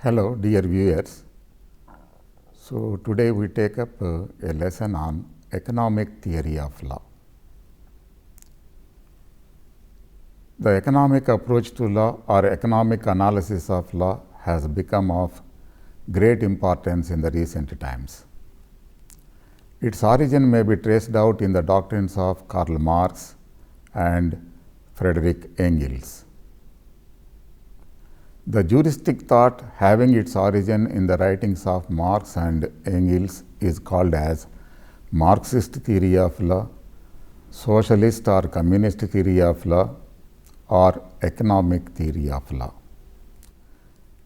Hello dear viewers. So today we take up a lesson on economic theory of law. The economic approach to law or economic analysis of law has become of great importance in the recent times. Its origin may be traced out in the doctrines of Karl Marx and Friedrich Engels. The juristic thought having its origin in the writings of Marx and Engels is called as Marxist theory of law, socialist or communist theory of law, or economic theory of law.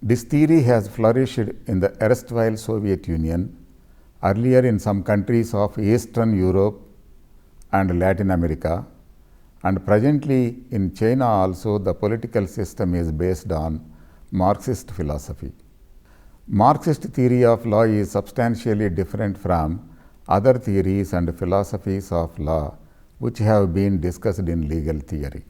This theory has flourished in the erstwhile Soviet Union, earlier in some countries of Eastern Europe and Latin America, and presently in China also the political system is based on Marxist philosophy. Marxist theory of law is substantially different from other theories and philosophies of law which have been discussed in legal theory.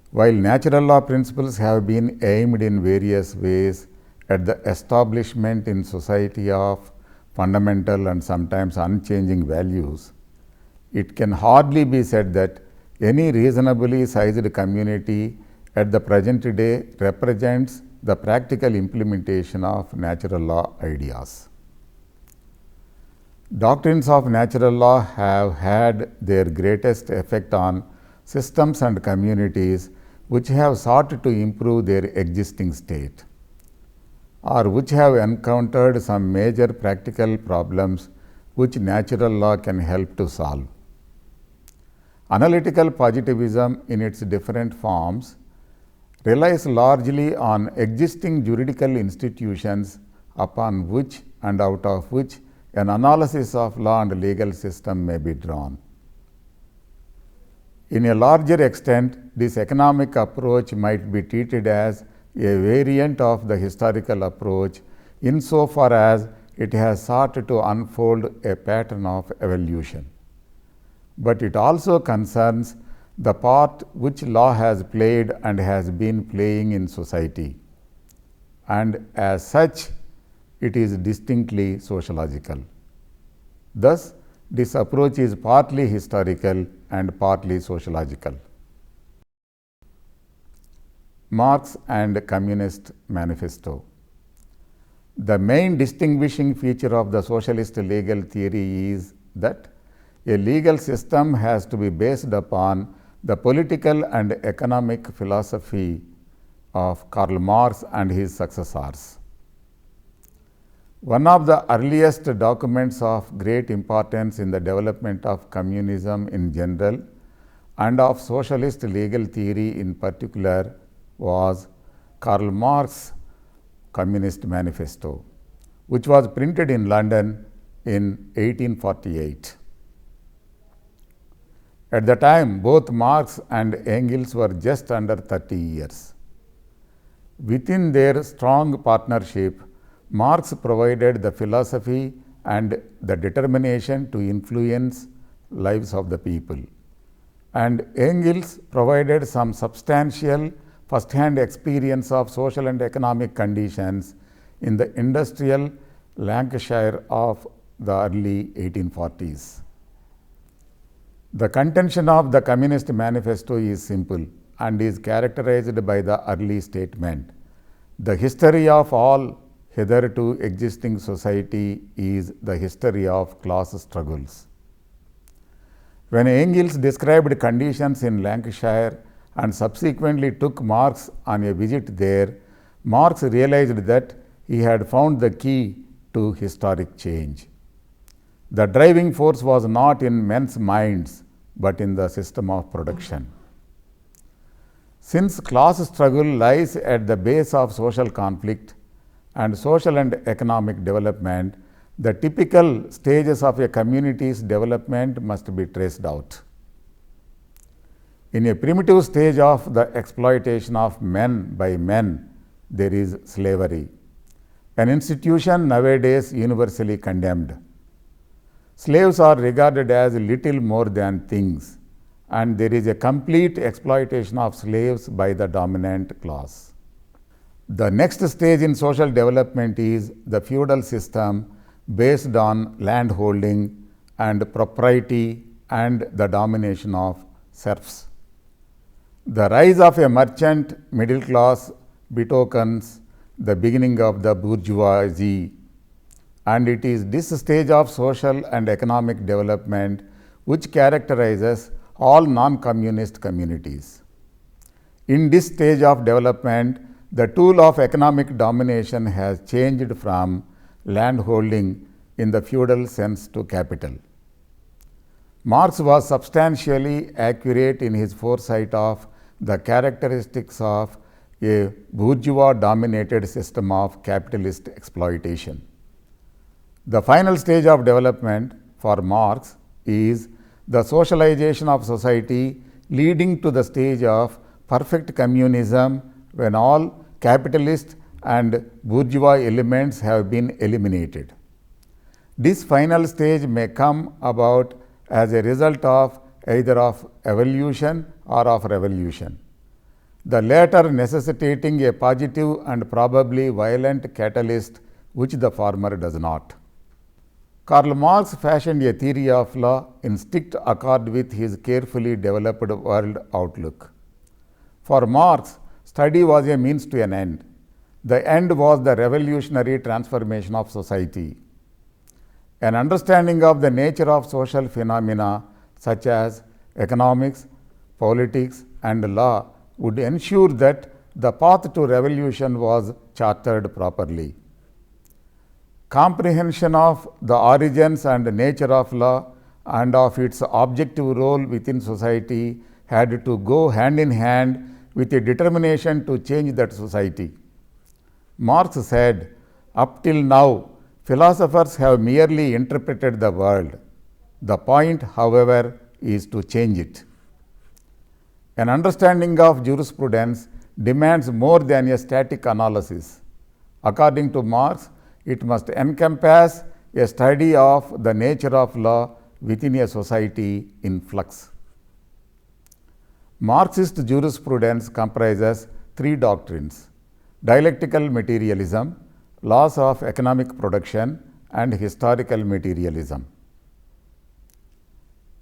While natural law principles have been aimed in various ways at the establishment in society of fundamental and sometimes unchanging values, it can hardly be said that any reasonably sized community at the present day represents the practical implementation of natural law ideas. Doctrines of natural law have had their greatest effect on systems and communities which have sought to improve their existing state, or which have encountered some major practical problems which natural law can help to solve. Analytical positivism in its different forms relies largely on existing juridical institutions upon which and out of which an analysis of law and legal system may be drawn. In a larger extent, this economic approach might be treated as a variant of the historical approach insofar as it has sought to unfold a pattern of evolution. But it also concerns the part which law has played and has been playing in society, and as such it is distinctly sociological. Thus, this approach is partly historical and partly sociological. Marx and Communist Manifesto. The main distinguishing feature of the socialist legal theory is that a legal system has to be based upon the political and economic philosophy of Karl Marx and his successors. One of the earliest documents of great importance in the development of communism in general and of socialist legal theory in particular was Karl Marx's Communist Manifesto, which was printed in London in 1848. At the time, both Marx and Engels were just under 30 years. Within their strong partnership, Marx provided the philosophy and the determination to influence lives of the people, and Engels provided some substantial first-hand experience of social and economic conditions in the industrial Lancashire of the early 1840s. The contention of the Communist Manifesto is simple and is characterized by the early statement: the history of all hitherto existing society is the history of class struggles. When Engels described conditions in Lancashire and subsequently took Marx on a visit there, Marx realized that he had found the key to historic change. The driving force was not in men's minds, but in the system of production. Since class struggle lies at the base of social conflict and social and economic development, the typical stages of a community's development must be traced out. In a primitive stage of the exploitation of men by men, there is slavery, an institution nowadays universally condemned. Slaves are regarded as little more than things, and there is a complete exploitation of slaves by the dominant class. The next stage in social development is the feudal system based on land holding and propriety and the domination of serfs. The rise of a merchant middle class betokens the beginning of the bourgeoisie, and it is this stage of social and economic development which characterizes all non-communist communities. In this stage of development, the tool of economic domination has changed from land holding in the feudal sense to capital. Marx was substantially accurate in his foresight of the characteristics of a bourgeois-dominated system of capitalist exploitation. The final stage of development for Marx is the socialization of society leading to the stage of perfect communism when all capitalist and bourgeois elements have been eliminated. This final stage may come about as a result of either of evolution or of revolution, the latter necessitating a positive and probably violent catalyst which the former does not. Karl Marx fashioned a theory of law in strict accord with his carefully developed world outlook. For Marx, study was a means to an end. The end was the revolutionary transformation of society. An understanding of the nature of social phenomena such as economics, politics, and law would ensure that the path to revolution was charted properly. Comprehension of the origins and nature of law and of its objective role within society had to go hand in hand with a determination to change that society. Marx said, "Up till now, philosophers have merely interpreted the world. The point, however, is to change it." An understanding of jurisprudence demands more than a static analysis. According to Marx, it must encompass a study of the nature of law within a society in flux. Marxist jurisprudence comprises three doctrines: dialectical materialism, laws of economic production, and historical materialism.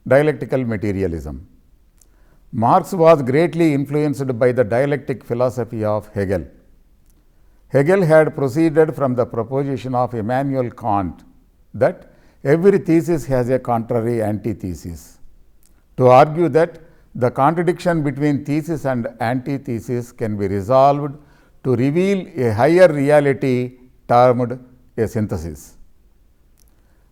Dialectical materialism. Marx was greatly influenced by the dialectic philosophy of Hegel. Hegel had proceeded from the proposition of Immanuel Kant that every thesis has a contrary antithesis, to argue that the contradiction between thesis and antithesis can be resolved to reveal a higher reality termed a synthesis.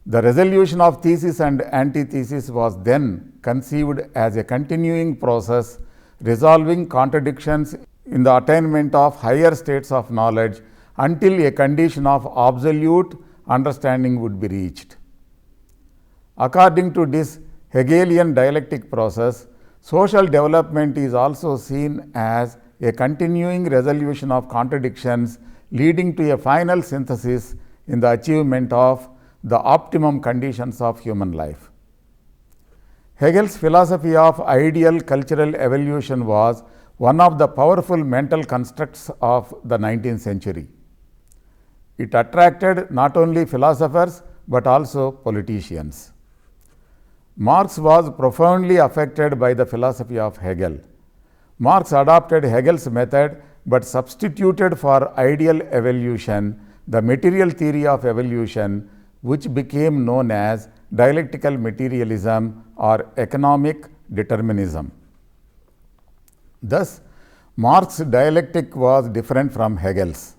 The resolution of thesis and antithesis was then conceived as a continuing process, resolving contradictions in the attainment of higher states of knowledge until a condition of absolute understanding would be reached. According to this Hegelian dialectic process, social development is also seen as a continuing resolution of contradictions leading to a final synthesis in the achievement of the optimum conditions of human life. Hegel's philosophy of ideal cultural evolution was one of the powerful mental constructs of the 19th century. It attracted not only philosophers but also politicians. Marx was profoundly affected by the philosophy of Hegel. Marx adopted Hegel's method but substituted for ideal evolution the material theory of evolution, which became known as dialectical materialism or economic determinism. Thus, Marx's dialectic was different from Hegel's.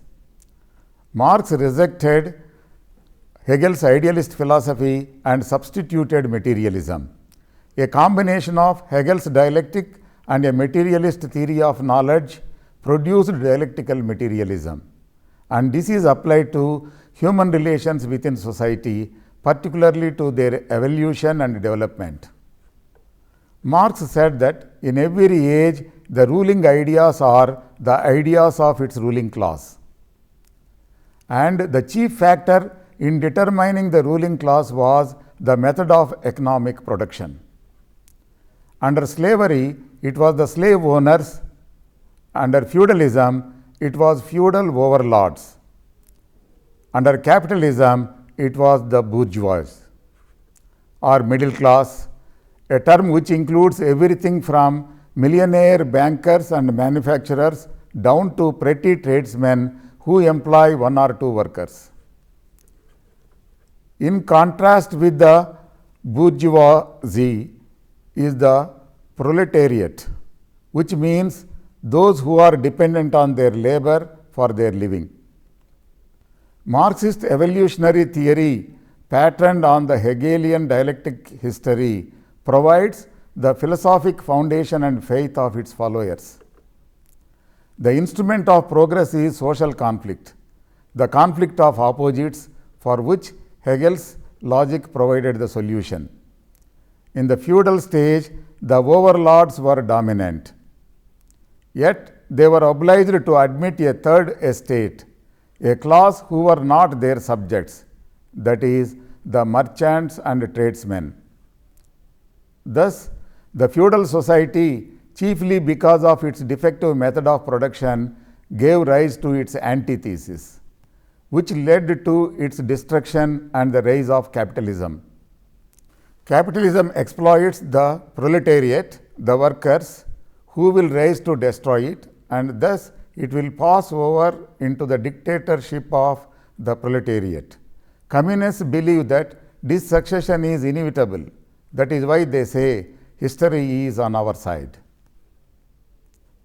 Marx rejected Hegel's idealist philosophy and substituted materialism. A combination of Hegel's dialectic and a materialist theory of knowledge produced dialectical materialism, and this is applied to human relations within society, particularly to their evolution and development. Marx said that in every age, the ruling ideas are the ideas of its ruling class, and the chief factor in determining the ruling class was the method of economic production. Under slavery, it was the slave owners. Under feudalism, it was feudal overlords. Under capitalism, it was the bourgeois or middle class, a term which includes everything from millionaire bankers and manufacturers down to petty tradesmen who employ one or two workers. In contrast with the bourgeoisie is the proletariat, which means those who are dependent on their labor for their living. Marxist evolutionary theory, patterned on the Hegelian dialectic history, provides the philosophic foundation and faith of its followers. The instrument of progress is social conflict, the conflict of opposites for which Hegel's logic provided the solution. In the feudal stage, the overlords were dominant. Yet, they were obliged to admit a third estate, a class who were not their subjects, that is, the merchants and tradesmen. Thus, the feudal society, chiefly because of its defective method of production, gave rise to its antithesis, which led to its destruction and the rise of capitalism. Capitalism exploits the proletariat, the workers, who will rise to destroy it, and thus it will pass over into the dictatorship of the proletariat. Communists believe that this succession is inevitable. That is why they say history is on our side.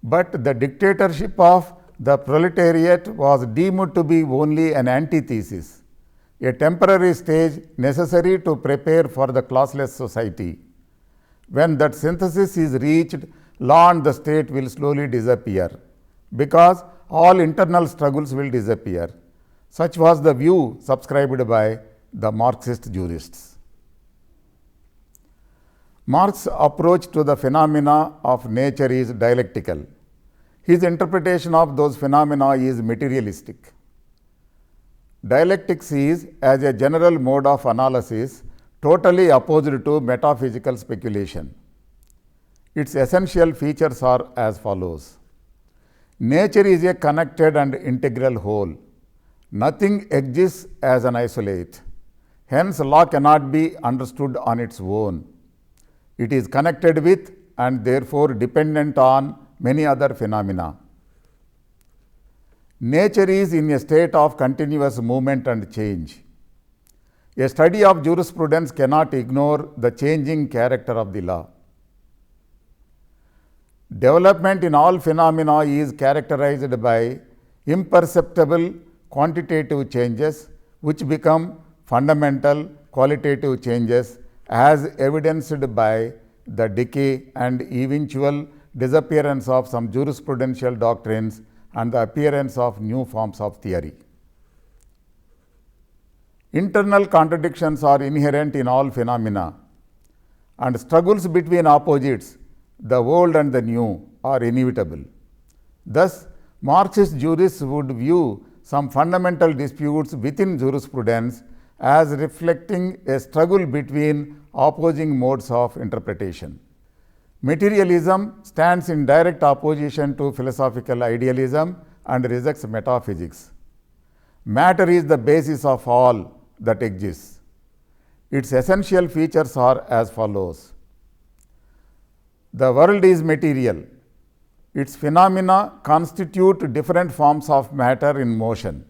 But the dictatorship of the proletariat was deemed to be only an antithesis, a temporary stage necessary to prepare for the classless society. When that synthesis is reached, law and the state will slowly disappear, because all internal struggles will disappear. Such was the view subscribed by the Marxist jurists. Marx's approach to the phenomena of nature is dialectical. His interpretation of those phenomena is materialistic. Dialectics is, as a general mode of analysis, totally opposed to metaphysical speculation. Its essential features are as follows. Nature is a connected and integral whole. Nothing exists as an isolate. Hence, law cannot be understood on its own. It is connected with and therefore dependent on many other phenomena. Nature is in a state of continuous movement and change. A study of jurisprudence cannot ignore the changing character of the law. Development in all phenomena is characterized by imperceptible quantitative changes which become fundamental qualitative changes as evidenced by the decay and eventual disappearance of some jurisprudential doctrines and the appearance of new forms of theory. Internal contradictions are inherent in all phenomena, and struggles between opposites, the old and the new, are inevitable. Thus, Marxist jurists would view some fundamental disputes within jurisprudence as reflecting a struggle between opposing modes of interpretation. Materialism stands in direct opposition to philosophical idealism and rejects metaphysics. Matter is the basis of all that exists. Its essential features are as follows. The world is material. Its phenomena constitute different forms of matter in motion.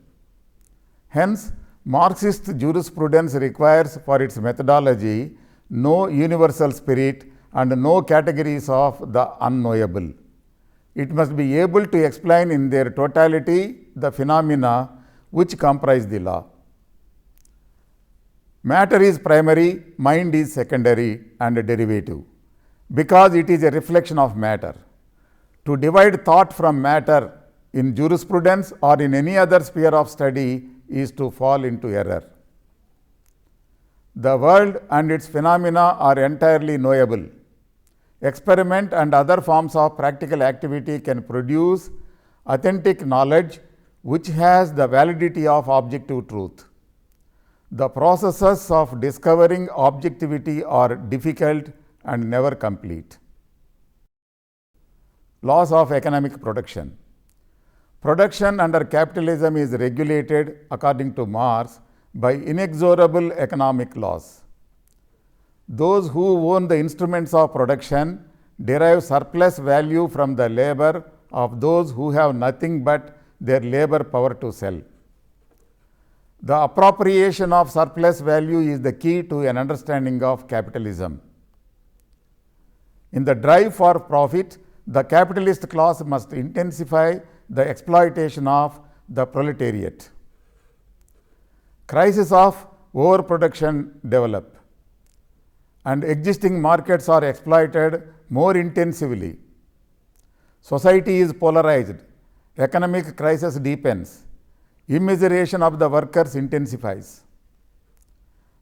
Hence, Marxist jurisprudence requires for its methodology no universal spirit and no categories of the unknowable. It must be able to explain in their totality the phenomena which comprise the law. Matter is primary, mind is secondary and derivative, because it is a reflection of matter. To divide thought from matter in jurisprudence or in any other sphere of study is to fall into error. The world and its phenomena are entirely knowable. Experiment and other forms of practical activity can produce authentic knowledge which has the validity of objective truth. The processes of discovering objectivity are difficult and never complete. Laws of economic production. Production under capitalism is regulated, according to Marx, by inexorable economic laws. Those who own the instruments of production derive surplus value from the labor of those who have nothing but their labor power to sell. The appropriation of surplus value is the key to an understanding of capitalism. In the drive for profit, the capitalist class must intensify the exploitation of the proletariat. Crises of overproduction develop, and existing markets are exploited more intensively. Society is polarized, economic crisis deepens, immiseration of the workers intensifies.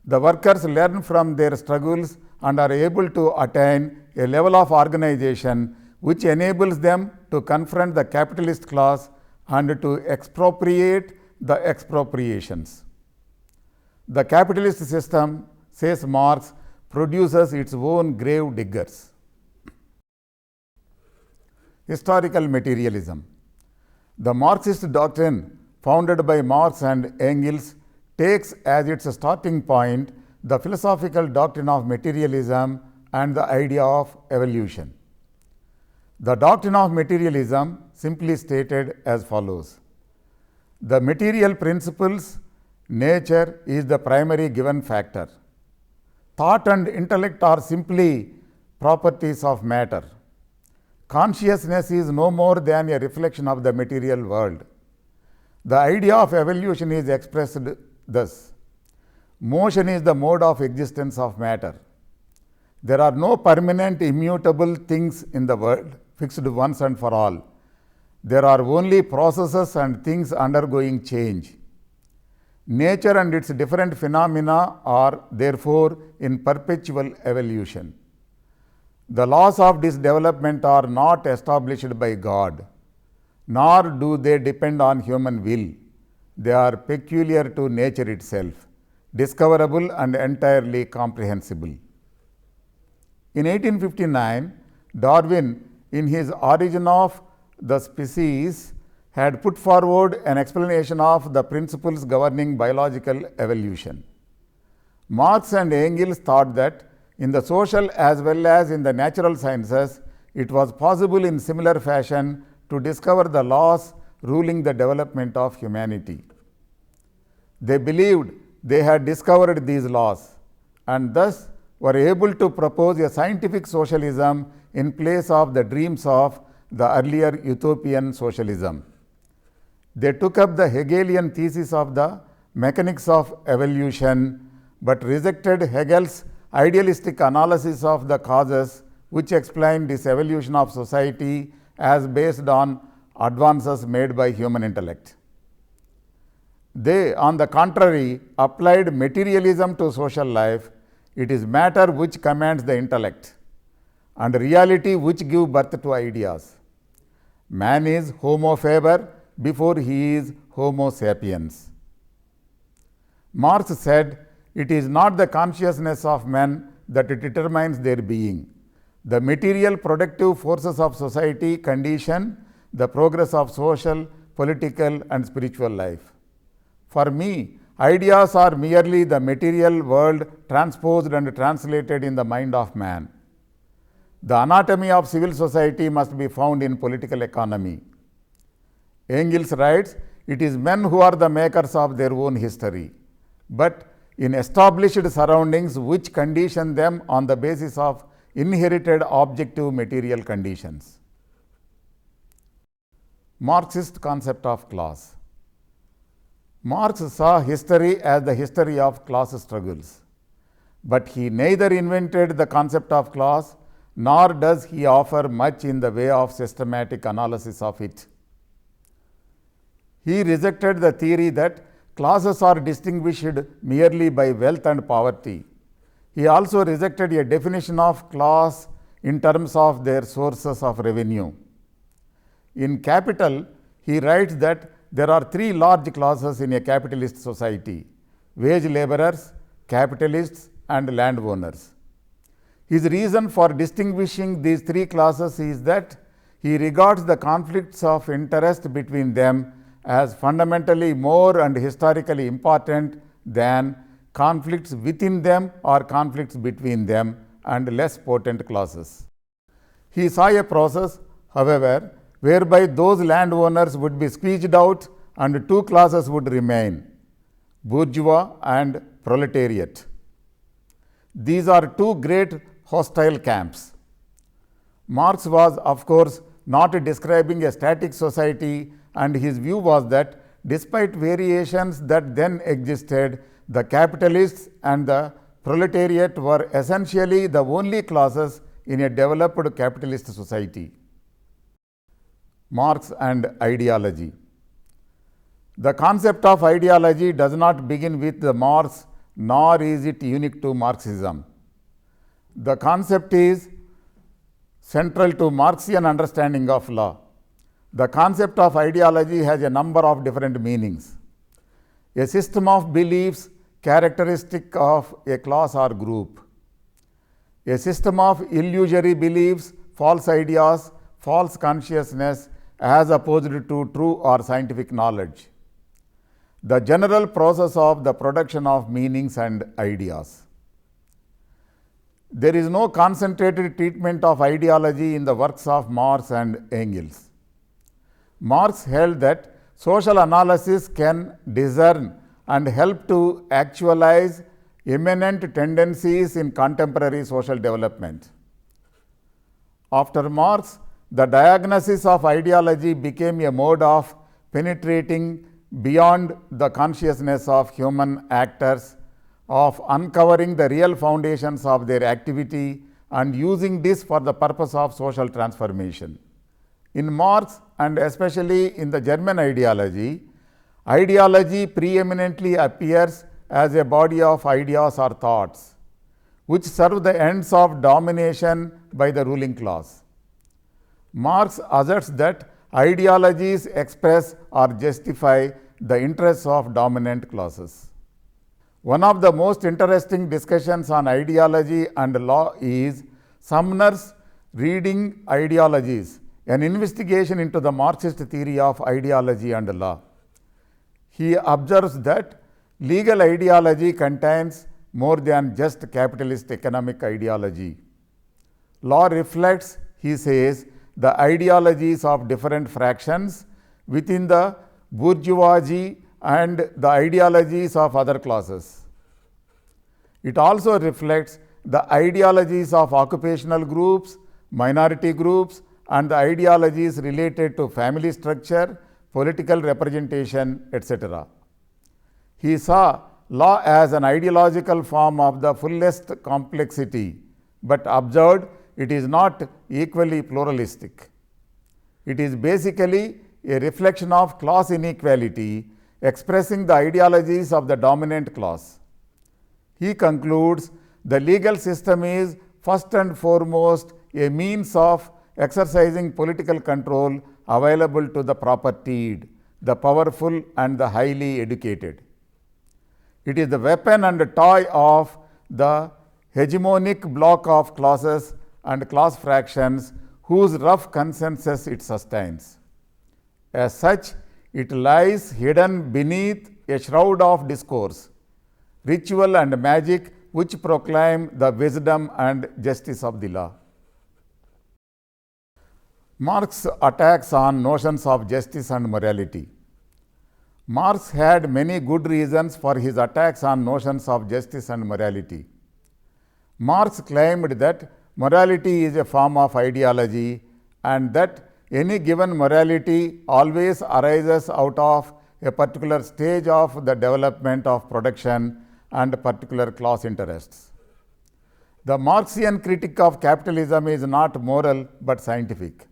The workers learn from their struggles and are able to attain a level of organization which enables them to confront the capitalist class and to expropriate the expropriations. The capitalist system, says Marx, produces its own grave diggers. Historical materialism. The Marxist doctrine, founded by Marx and Engels, takes as its starting point the philosophical doctrine of materialism and the idea of evolution. The doctrine of materialism, simply stated as follows: the material principles, nature is the primary given factor. Thought and intellect are simply properties of matter. Consciousness is no more than a reflection of the material world. The idea of evolution is expressed thus: motion is the mode of existence of matter. There are no permanent, immutable things in the world, fixed once and for all. There are only processes and things undergoing change. Nature and its different phenomena are therefore in perpetual evolution. The laws of this development are not established by God, nor do they depend on human will. They are peculiar to nature itself, discoverable and entirely comprehensible. In 1859, Darwin, in his Origin of the Species, had put forward an explanation of the principles governing biological evolution. Marx and Engels thought that in the social as well as in the natural sciences, it was possible in similar fashion to discover the laws ruling the development of humanity. They believed they had discovered these laws and thus were able to propose a scientific socialism in place of the dreams of the earlier utopian socialism. They took up the Hegelian thesis of the mechanics of evolution, but rejected Hegel's idealistic analysis of the causes which explained this evolution of society as based on advances made by human intellect. They, on the contrary, applied materialism to social life. It is matter which commands the intellect, and reality which give birth to ideas. Man is Homo faber before he is Homo sapiens. Marx said, it is not the consciousness of men that determines their being. The material productive forces of society condition the progress of social, political and spiritual life. For me, ideas are merely the material world transposed and translated in the mind of man. The anatomy of civil society must be found in political economy. Engels writes, it is men who are the makers of their own history, but in established surroundings which condition them on the basis of inherited objective material conditions. Marxist concept of class. Marx saw history as the history of class struggles, but he neither invented the concept of class nor does he offer much in the way of systematic analysis of it. He rejected the theory that classes are distinguished merely by wealth and poverty. He also rejected a definition of class in terms of their sources of revenue. In Capital, he writes that there are three large classes in a capitalist society: wage laborers, capitalists and landowners. His reason for distinguishing these three classes is that He regards the conflicts of interest between them as fundamentally more and historically important than conflicts within them or conflicts between them and less potent classes. He saw a process, however, whereby those landowners would be squeezed out and two classes would remain, bourgeois and proletariat. These are two great hostile camps. Marx was, of course, not describing a static society, and his view was that despite variations that then existed, the capitalists and the proletariat were essentially the only classes in a developed capitalist society. Marx and ideology. The concept of ideology does not begin with Marx, nor is it unique to Marxism. The concept is central to Marxian understanding of law. The concept of ideology has a number of different meanings. A system of beliefs characteristic of a class or group. A system of illusory beliefs, false ideas, false consciousness as opposed to true or scientific knowledge. The general process of the production of meanings and ideas. There is no concentrated treatment of ideology in the works of Marx and Engels. Marx held that social analysis can discern and help to actualize immanent tendencies in contemporary social development. After Marx, the diagnosis of ideology became a mode of penetrating beyond the consciousness of human actors, of uncovering the real foundations of their activity and using this for the purpose of social transformation. In Marx, and especially in the German ideology, ideology preeminently appears as a body of ideas or thoughts, which serve the ends of domination by the ruling class. Marx asserts that ideologies express or justify the interests of dominant classes. One of the most interesting discussions on ideology and law is Sumner's Reading Ideologies, an investigation into the Marxist theory of ideology and law. He observes that legal ideology contains more than just capitalist economic ideology. Law reflects, he says, the ideologies of different fractions within the bourgeoisie and the ideologies of other classes. It also reflects the ideologies of occupational groups, minority groups, and the ideologies related to family structure, political representation, etc. He saw law as an ideological form of the fullest complexity, but observed it is not equally pluralistic. It is basically a reflection of class inequality expressing the ideologies of the dominant class. He concludes the legal system is first and foremost a means of exercising political control available to the propertied, the powerful and the highly educated. It is the weapon and toy of the hegemonic block of classes and class fractions whose rough consensus it sustains. As such, it lies hidden beneath a shroud of discourse, ritual and magic which proclaim the wisdom and justice of the law. Marx attacks on notions of justice and morality. Marx had many good reasons for his attacks on notions of justice and morality. Marx claimed that morality is a form of ideology and that any given morality always arises out of a particular stage of the development of production and particular class interests. The Marxian critique of capitalism is not moral but scientific.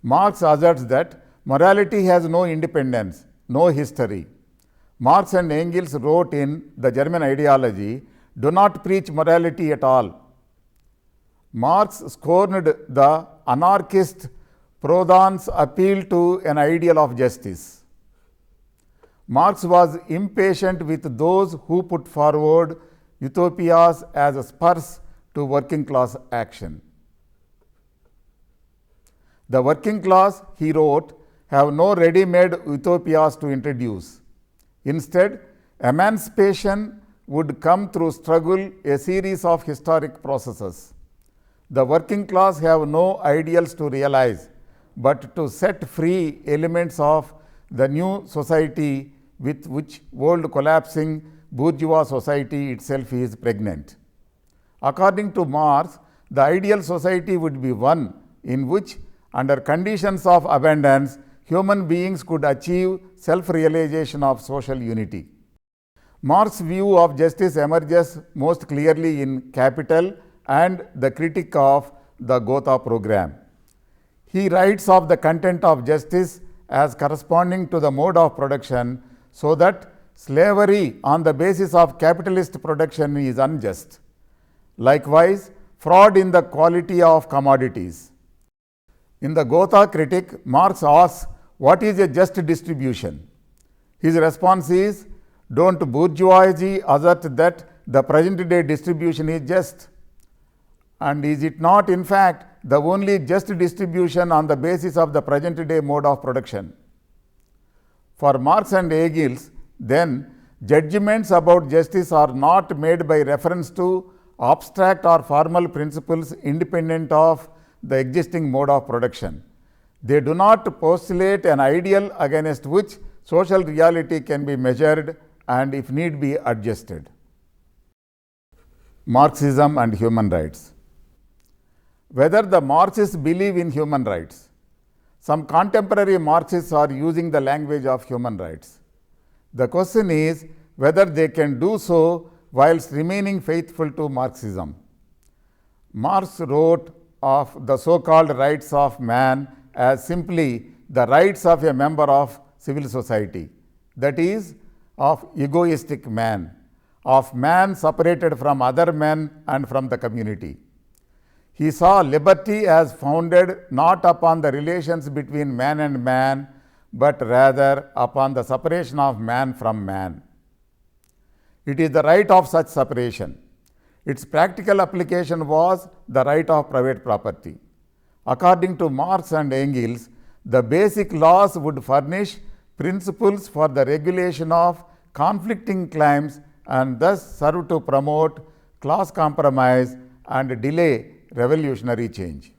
Marx asserts that morality has no independence, no history. Marx and Engels wrote in the German ideology, do not preach morality at all. Marx scorned the anarchist Proudhon's appeal to an ideal of justice. Marx was impatient with those who put forward utopias as spurs to working class action. The working class, he wrote, have no ready-made utopias to introduce. Instead, emancipation would come through struggle, a series of historic processes. The working class have no ideals to realize, but to set free elements of the new society with which world collapsing bourgeois society itself is pregnant. According to Marx, the ideal society would be one in which, under conditions of abundance, human beings could achieve self-realization of social unity. Marx's view of justice emerges most clearly in Capital and the critique of the Gotha program. He writes of the content of justice as corresponding to the mode of production, so that slavery on the basis of capitalist production is unjust. Likewise, fraud in the quality of commodities. In the Gotha critique, Marx asks, what is a just distribution? His response is, don't bourgeoisie assert that the present day distribution is just? And is it not in fact the only just distribution on the basis of the present day mode of production? For Marx and Engels, then, judgments about justice are not made by reference to abstract or formal principles independent of the existing mode of production. They do not postulate an ideal against which social reality can be measured and, if need be, adjusted. Marxism and human rights. Whether the Marxists believe in human rights. Some contemporary Marxists are using the language of human rights. The question is whether they can do so whilst remaining faithful to Marxism. Marx wrote of the so-called rights of man as simply the rights of a member of civil society, that is, of egoistic man, of man separated from other men and from the community. He saw liberty as founded not upon the relations between man and man, but rather upon the separation of man from man. It is the right of such separation. Its practical application was the right of private property. According to Marx and Engels, the basic laws would furnish principles for the regulation of conflicting claims and thus serve to promote class compromise and delay revolutionary change.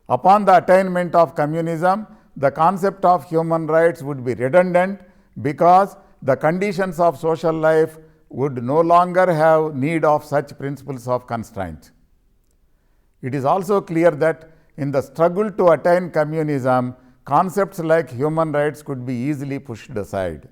Upon the attainment of communism, the concept of human rights would be redundant because the conditions of social life would no longer have need of such principles of constraint. It is also clear that in the struggle to attain communism, concepts like human rights could be easily pushed aside.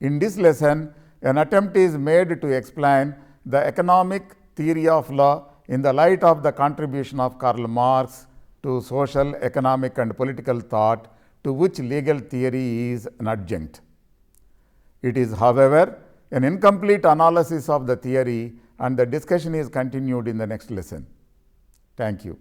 In this lesson, an attempt is made to explain the economic theory of law in the light of the contribution of Karl Marx to social, economic and political thought, to which legal theory is an adjunct. It is, however, an incomplete analysis of the theory, and the discussion is continued in the next lesson. Thank you.